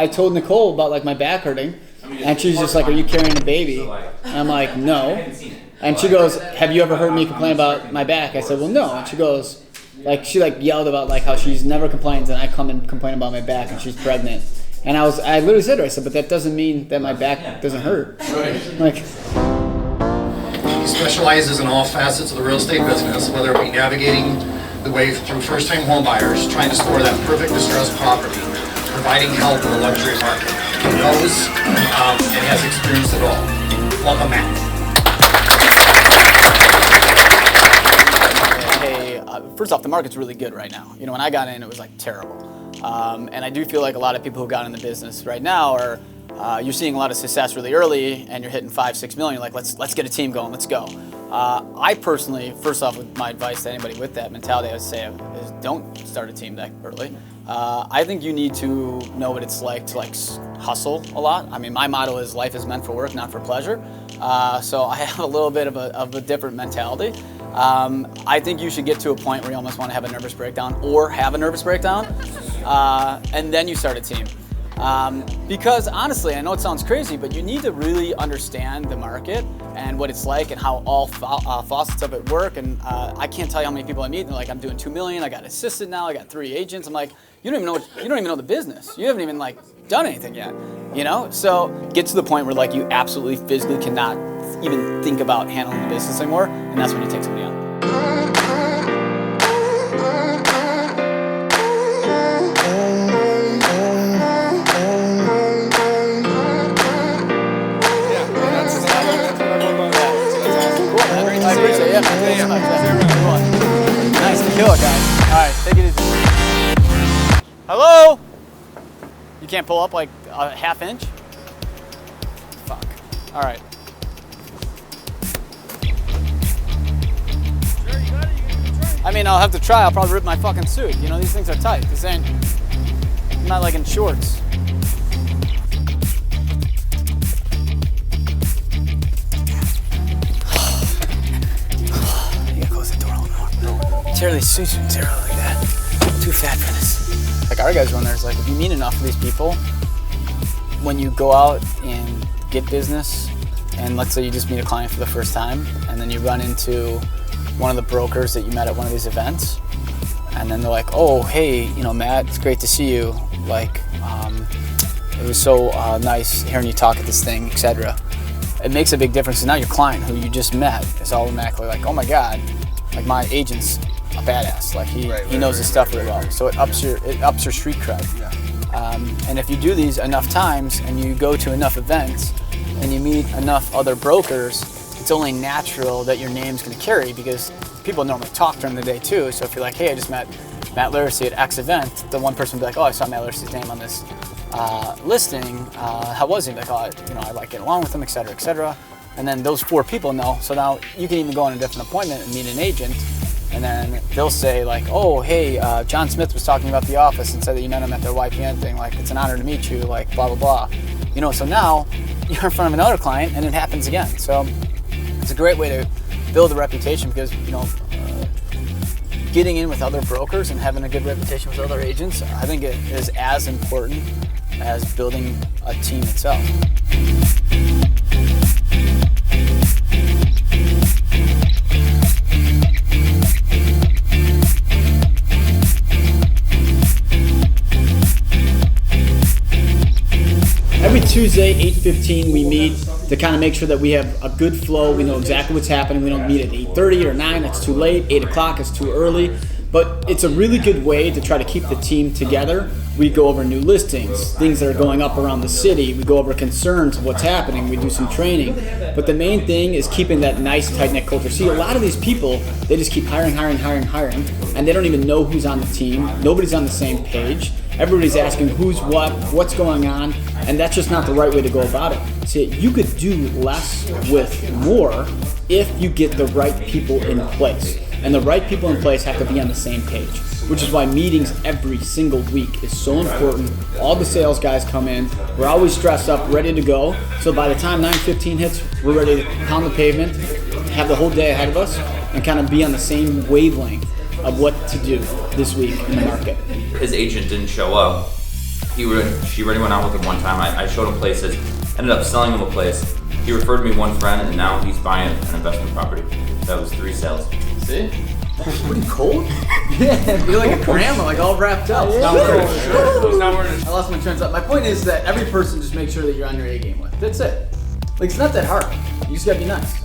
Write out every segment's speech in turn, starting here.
I told Nicole about like my back hurting, and she's just like, "Are you carrying a baby?" And I'm like, "No." And she goes, "Have you ever heard me complain about my back?" I said, "Well, no." And she goes, like she like yelled about like how she's never complains, and I come and complain about my back, and she's pregnant. And I literally said to her, I said, "But that doesn't mean that my back doesn't hurt." Like. He specializes in all facets of the real estate business, whether it be navigating the way through first-time home buyers, trying to score that perfect distressed property, providing help in the luxury market. He knows and has experienced it all. Welcome, Matt. First off, the market's really good right now. You know, when I got in, it was like terrible. And I do feel like a lot of people who got in the business right now are, you're seeing a lot of success really early, and you're hitting 5-6 million. You're like, let's get a team going, let's go. I personally, first off, with my advice to anybody with that mentality, I would say is don't start a team that early. I think you need to know what it's like to hustle a lot. I mean, my motto is life is meant for work, not for pleasure. So I have a little bit of a different mentality. I think you should get to a point where you almost want to have a nervous breakdown or have a nervous breakdown, and then you start a team. Because honestly, I know it sounds crazy, but you need to really understand the market and what it's like and how all facets of it work. And I can't tell you how many people I meet, and they're like, "I'm doing 2 million, I got assisted now, I got 3 agents." I'm like, you don't even know the business. You haven't even done anything yet, you know? So get to the point where you absolutely physically cannot even think about handling the business anymore, and that's when you take somebody on. I appreciate it. Yeah. Nice to kill it, guys. All right, take it easy. Hello? You can't pull up a half inch? Fuck. All right. I mean, I'll have to try. I'll probably rip my fucking suit. You know, these things are tight. This ain't, I'm not in shorts. Tear these suits and tear like that. I'm too fat for this. Our guys run there. It's if you meet enough of these people, when you go out and get business, and let's say you just meet a client for the first time, and then you run into one of the brokers that you met at one of these events, and then they're like, "Oh, hey, Matt, it's great to see you. It was so nice hearing you talk at this thing, etc." It makes a big difference. So now your client, who you just met, is automatically like, "Oh my God, my agent's a badass. He knows his stuff really well." So it ups your street cred. Yeah. And if you do these enough times and you go to enough events and you meet enough other brokers, it's only natural that your name's going to carry, because people normally talk during the day too. So if you're like, "Hey, I just met Matt Laricy at X event," the one person will be like, "Oh, I saw Matt Laricy's name on this listing. How was he?" Like, "Oh, I like getting along with him, etc., etc." And then those 4 people know. So now you can even go on a different appointment and meet an agent, and then they'll say "Oh, hey, John Smith was talking about the office and said that you met him at their YPN thing. It's an honor to meet you. Blah blah blah." So now you're in front of another client, and it happens again. So it's a great way to build a reputation, because getting in with other brokers and having a good reputation with other agents, I think it is as important as building a team itself. Every Tuesday, 8:15, we meet to kind of make sure that we have a good flow. We know exactly what's happening. We don't meet at 8:30 or 9. That's too late. 8 o'clock is too early. But it's a really good way to try to keep the team together. We go over new listings, things that are going up around the city. We go over concerns of what's happening. We do some training. But the main thing is keeping that nice, tight-knit culture. See, a lot of these people, they just keep hiring, and they don't even know who's on the team. Nobody's on the same page. Everybody's asking who's what's going on, and that's just not the right way to go about it. See, you could do less with more if you get the right people in place. And the right people in place have to be on the same page, which is why meetings every single week is so important. All the sales guys come in. We're always dressed up, ready to go. So by the time 9:15 hits, we're ready to pound the pavement, have the whole day ahead of us, and kind of be on the same wavelength of what to do this week in the market. His agent didn't show up. she already went out with him one time. I showed him places, ended up selling him a place. He referred me one friend, and now he's buying an investment property. That was 3 sales. See? What are you, cold? Yeah, you're like a grandma, like all wrapped up. He's not wearing a shirt. He's not wearing a shirt. I lost my train of thought. My point is that every person just make sure that you're on your A game with. That's it. Like, it's not that hard. You just gotta be nice.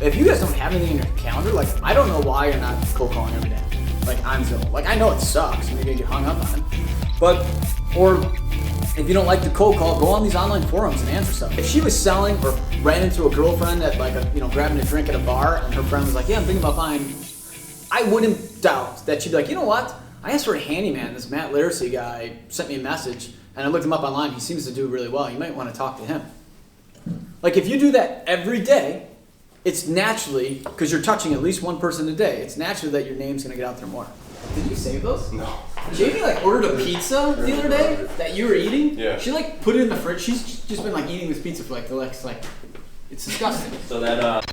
If you guys don't have anything in your calendar, like, I don't know why you're not cold calling every day. Like, on Zoom. Like, I know it sucks and you're gonna get hung up on it. But, or if you don't like the cold call, go on these online forums and answer stuff. If she was selling or ran into a girlfriend at like grabbing a drink at a bar and her friend was like, yeah, I'm thinking about buying, I wouldn't doubt that she'd be like, you know what? I asked for a handyman. This Matt Laricy guy sent me a message and I looked him up online. He seems to do really well. You might want to talk to him. Like if you do that every day, it's naturally, because you're touching at least one person a day, it's naturally that your name's going to get out there more. Did you save those? No. Jamie like ordered a pizza the other day that you were eating. Yeah. She like put it in the fridge. She's just been like eating this pizza for like the last it's disgusting. So that